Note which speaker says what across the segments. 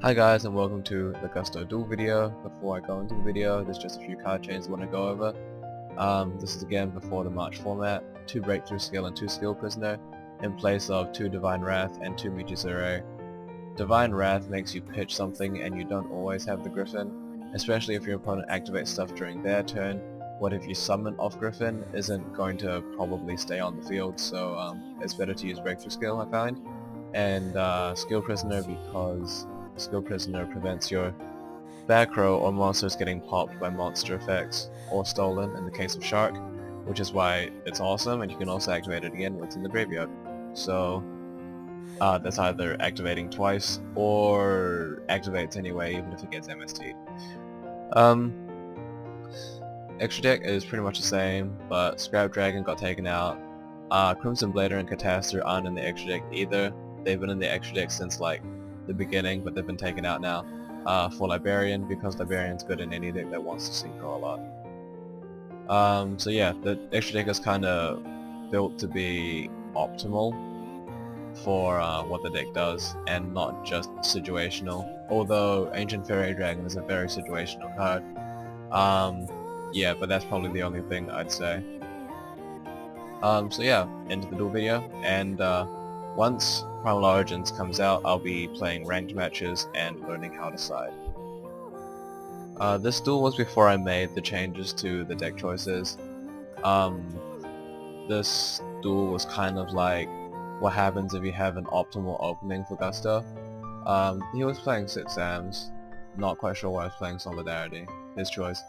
Speaker 1: Hi guys, and welcome to the Gusto Duel video. Before I go into the video, there's just a few card chains I want to go over. This is again before the March format, 2 Breakthrough Skill and 2 Skill Prisoner, in place of 2 Divine Wrath and 2 Michizure. Divine Wrath makes you pitch something and you don't always have the Griffin, especially if your opponent activates stuff during their turn. What if you summon off Griffin isn't going to probably stay on the field, so it's better to use Breakthrough Skill, I find. And Skill Prisoner because Skill Prisoner prevents your back row or monsters getting popped by monster effects or stolen in the case of Shark, which is why it's awesome, and you can also activate it again when it's in the graveyard. So that's either activating twice or activates anyway even if it gets MST. Extra deck is pretty much the same, but Scrap Dragon got taken out. Crimson Blader and Catastor aren't in the extra deck either. They've been in the extra deck since like the beginning, but they've been taken out now for Librarian, because Librarian's good in any deck that wants to synchro a lot. So yeah, the extra deck is kind of built to be optimal for what the deck does, and not just situational. Although Ancient Fairy Dragon is a very situational card. Yeah, but that's probably the only thing I'd say. So yeah, into the duel video, and once Primal Origins comes out, I'll be playing ranked matches and learning how to side. This duel was before I made the changes to the deck choices. This duel was kind of like what happens if you have an optimal opening for Gusto. He was playing 6 Ams, not quite sure why I was playing Solidarity, his choice.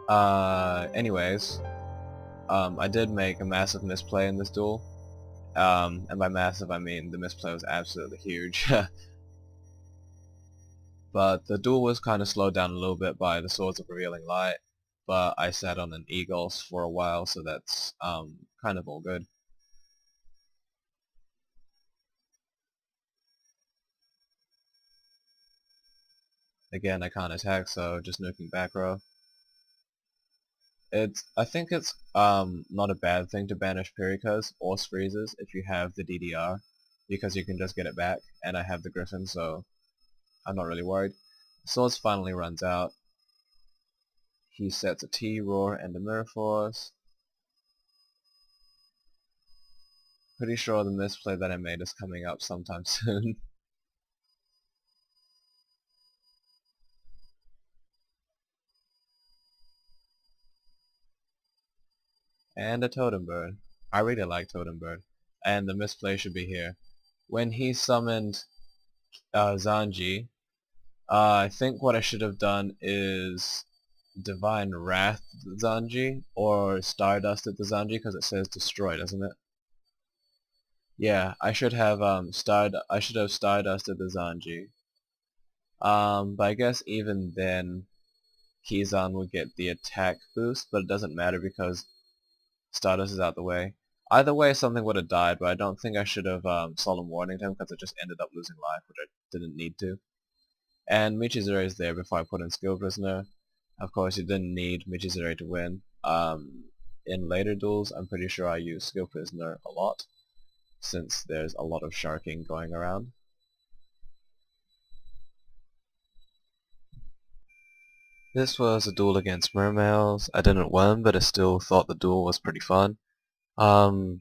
Speaker 1: Anyways, I did make a massive misplay in this duel. And by massive I mean the misplay was absolutely huge. But the duel was kind of slowed down a little bit by the Swords of Revealing Light, but I sat on an Eagles for a while, so that's kind of all good. Again, I can't attack, so just nuking back row. I think it's not a bad thing to banish Pericos or Spreezes if you have the DDR, because you can just get it back, and I have the Griffin, so I'm not really worried. Swords finally runs out. He sets a T-Roar and a Mirror Force. Pretty sure the misplay that I made is coming up sometime soon. And a Totem Bird. I really like Totem Bird. And the misplay should be here. When he summoned Zanji, I think what I should have done is Divine Wrath Zanji, or Stardusted the Zanji, because it says destroy, doesn't it? Yeah, I should have Stardusted the Zanji. But I guess even then Kizan would get the attack boost, but it doesn't matter because Stardust is out the way. Either way, something would have died, but I don't think I should have Solemn Warninged him, because I just ended up losing life, which I didn't need to. And Michizure is there before I put in Skill Prisoner. Of course, you didn't need Michizure to win. In later duels, I'm pretty sure I use Skill Prisoner a lot, since there's a lot of sharking going around. This was a duel against Mermails. I didn't win, but I still thought the duel was pretty fun. Um,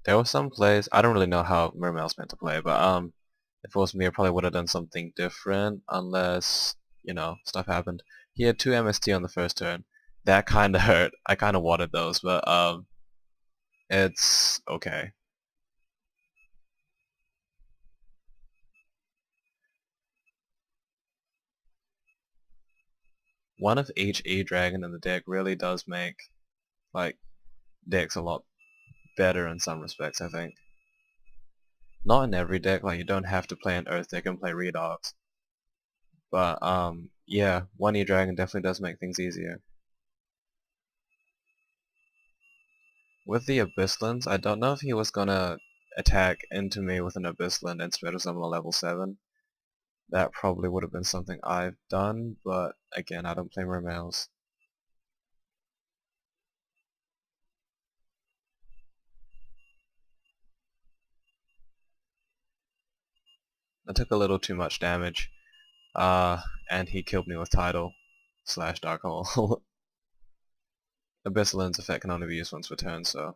Speaker 1: there were some plays, I don't really know how Mermail's meant to play, but if it was me I probably would have done something different, unless, stuff happened. He had 2 MST on the first turn. That kinda hurt. I kinda wanted those, but it's okay. One of each E-Dragon in the deck really does make, like, decks a lot better in some respects, I think. Not in every deck, like you don't have to play an Earth deck and play Redox. But, yeah, one E-Dragon definitely does make things easier. With the Abysslands, I don't know if he was gonna attack into me with an Abyssland instead of summon a level 7. That probably would have been something I've done, but again, I don't play Mermails. I took a little too much damage. and he killed me with Tidal / Dark Hole. Abyssal Lens effect can only be used once per turn, so...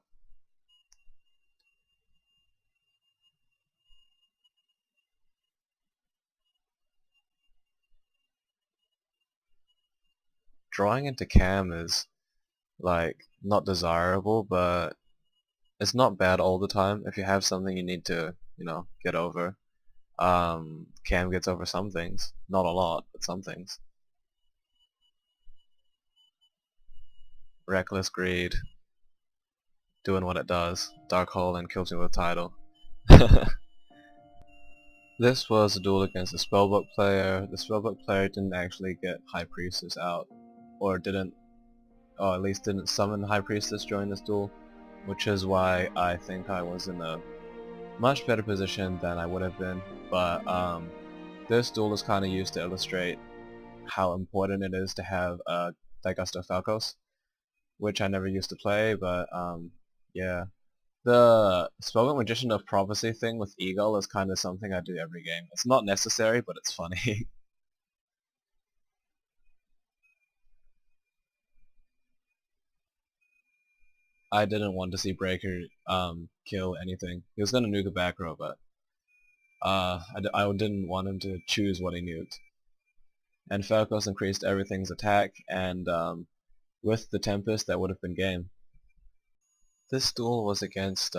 Speaker 1: Drawing into Cam is, like, not desirable, but it's not bad all the time. If you have something you need to, get over. Cam gets over some things. Not a lot, but some things. Reckless Greed, doing what it does. Dark Hole and kills me with Tidal. This was a duel against a spellbook player. The spellbook player didn't actually get High Priestess out, or at least didn't summon High Priestess during this duel, which is why I think I was in a much better position than I would have been. But this duel is kind of used to illustrate how important it is to have Daigusto Falcos, which I never used to play, but yeah. The Spellbook Magician of Prophecy thing with Eagle is kind of something I do every game. It's not necessary, but it's funny. I didn't want to see Breaker kill anything. He was going to nuke a back row, but I didn't want him to choose what he nuked. And Falcos increased everything's attack, and with the Tempest, that would have been game. This duel was against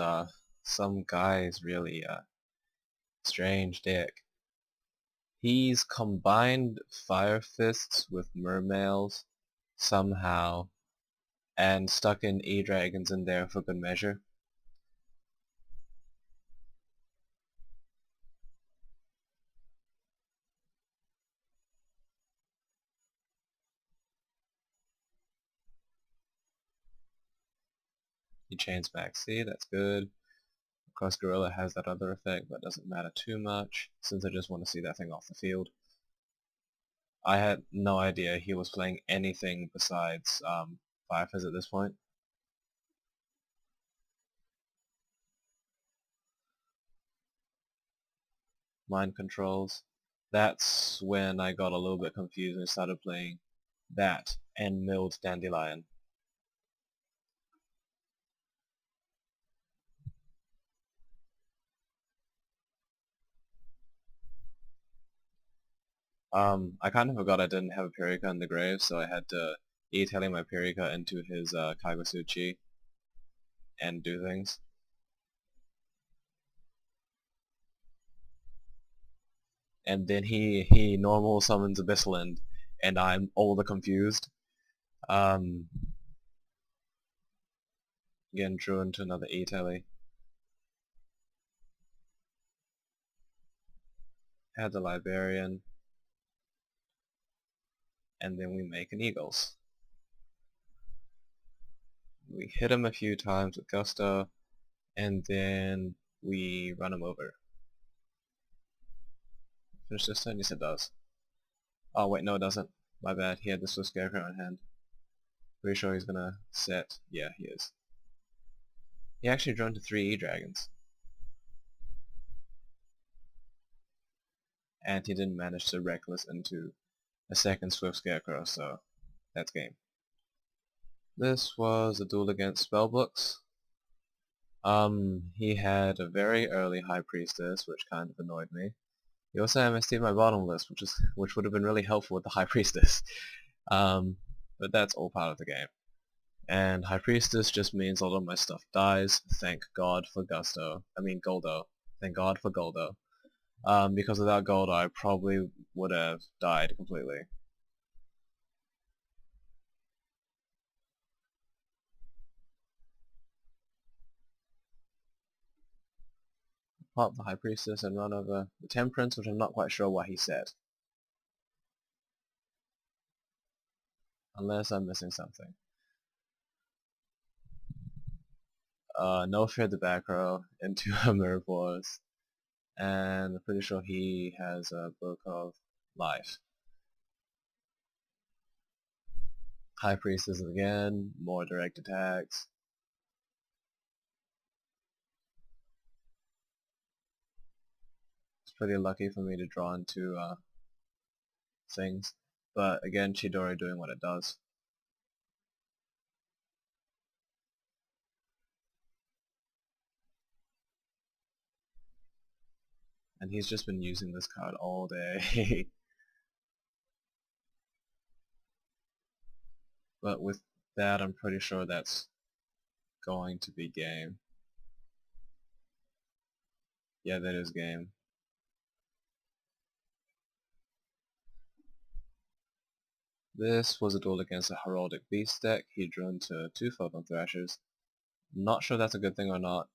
Speaker 1: some guy's really strange deck. He's combined Fire Fists with Mermails somehow, and stuck in E-Dragons in there for good measure. He chains back C, that's good. Of course Gorilla has that other effect, but doesn't matter too much, since I just want to see that thing off the field. I had no idea he was playing anything besides Fire Fizz at this point. Mind controls. That's when I got a little bit confused and started playing that and milled Dandelion. I kind of forgot I didn't have a Pirika in the grave, so I had to e-tele my Pirika into his Kagasuchi and do things. And then he normal summons Abyssal, and I'm all the confused. Again, drew into another e-tele. Had the Librarian, and then we make an Eagles. We hit him a few times with Gusto, and then we run him over. Finish this turn? Yes, it does. Oh wait, no it doesn't. My bad, he had this with Scarecrow in hand. Pretty sure he's gonna set. Yeah, he is. He actually drew into 3 E-Dragons. And he didn't manage to Reckless into a second Swift Scarecrow, so that's game. This was a duel against Spellbooks. He had a very early High Priestess, which kind of annoyed me. He also MST'd my bottom list, which would have been really helpful with the High Priestess. But that's all part of the game. And High Priestess just means all of my stuff dies. Thank God for Goldo. Thank God for Goldo. Because without Goldo I probably would have died completely. Pop the High Priestess and run over the Temperance, which I'm not quite sure what he said. Unless I'm missing something. No Fear the back row into a Mirror Force. And I'm pretty sure he has a Book of Life. High Priestess again, more direct attacks. It's pretty lucky for me to draw into things. But again, Chidori doing what it does. And he's just been using this card all day. But with that, I'm pretty sure that's going to be game. Yeah, that is game. This was a duel against a Heraldic Beast deck. He drew into 2 Photon Thrashers. Not sure that's a good thing or not,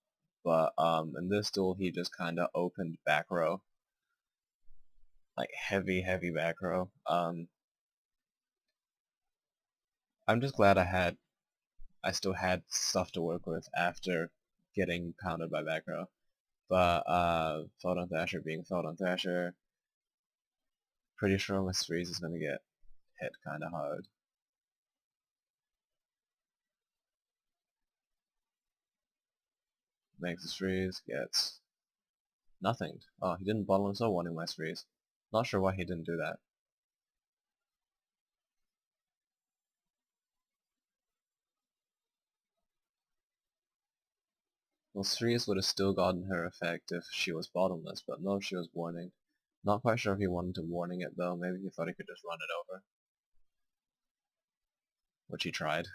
Speaker 1: but in this duel he just kinda opened back row. Like heavy back row. I'm just glad I still had stuff to work with after getting pounded by back row. But Photon Thrasher being Photon Thrasher, pretty sure my freeze is gonna get hit kinda hard. Makes his freeze, gets nothing. Oh, he didn't bottomless or wanting my freeze. Not sure why he didn't do that. Well, freeze would have still gotten her effect if she was bottomless, but no, she was warning. Not quite sure if he wanted to warning it though, maybe he thought he could just run it over. Which he tried.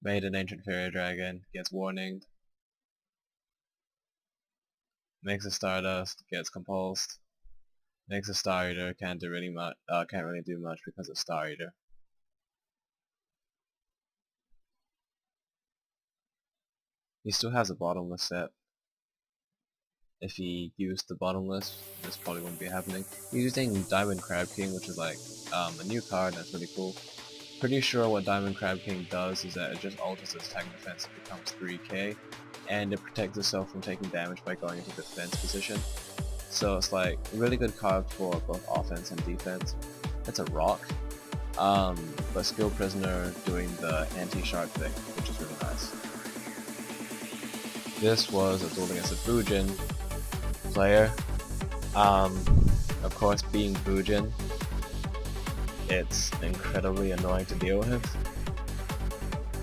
Speaker 1: Made an Ancient Fairy Dragon, gets warning. Makes a Stardust, gets compulsed. Makes a Star Eater, can't really do much because of Star Eater. He still has a bottomless set. If he used the bottomless, this probably wouldn't be happening. He's using Diamond Crab King, which is like a new card that's really cool. Pretty sure what Diamond Crab King does is that it just alters its attack defense, it becomes 3k, and it protects itself from taking damage by going into defense position. So it's like a really good card for both offense and defense. It's a rock, but Skill Prisoner doing the anti-shark thing, which is really nice. This was a duel against a Bujin player. Of course, being Bujin, it's incredibly annoying to deal with.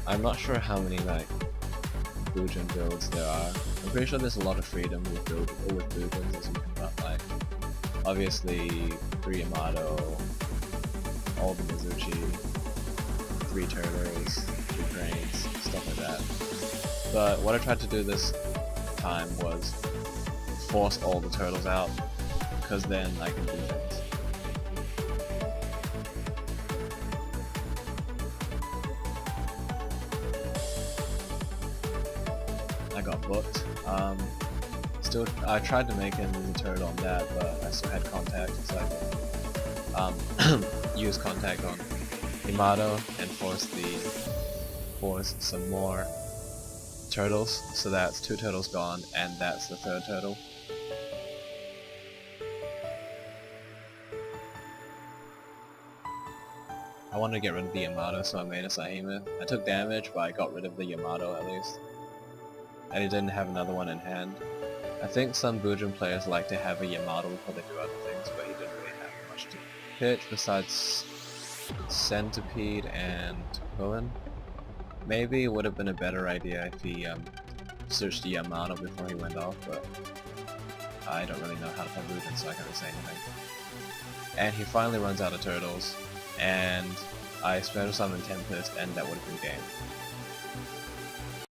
Speaker 1: I'm not sure how many like Bujin builds there are. I'm pretty sure there's a lot of freedom with Bujins, as you can run like obviously 3 Yamato, all the Mizuchi, 3 Turtles, 3 Cranes, stuff like that. But what I tried to do this time was force all the turtles out, because then I can do things. I got booked. I tried to make him use a turtle on that, but I still had contact, so I could use contact on Yamato and force some more turtles. So that's 2 turtles gone, and that's the 3rd turtle. I wanted to get rid of the Yamato, so I made a Sahime. I took damage, but I got rid of the Yamato at least. And he didn't have another one in hand. I think some Bujin players like to have a Yamato before they do other things, but he didn't really have much to pitch besides Centipede and Villain. Maybe it would have been a better idea if he searched the Yamato before he went off, but I don't really know how to play Bujin, so I can't really say anything. And he finally runs out of turtles, and I special summon Tempest, and that would have been game.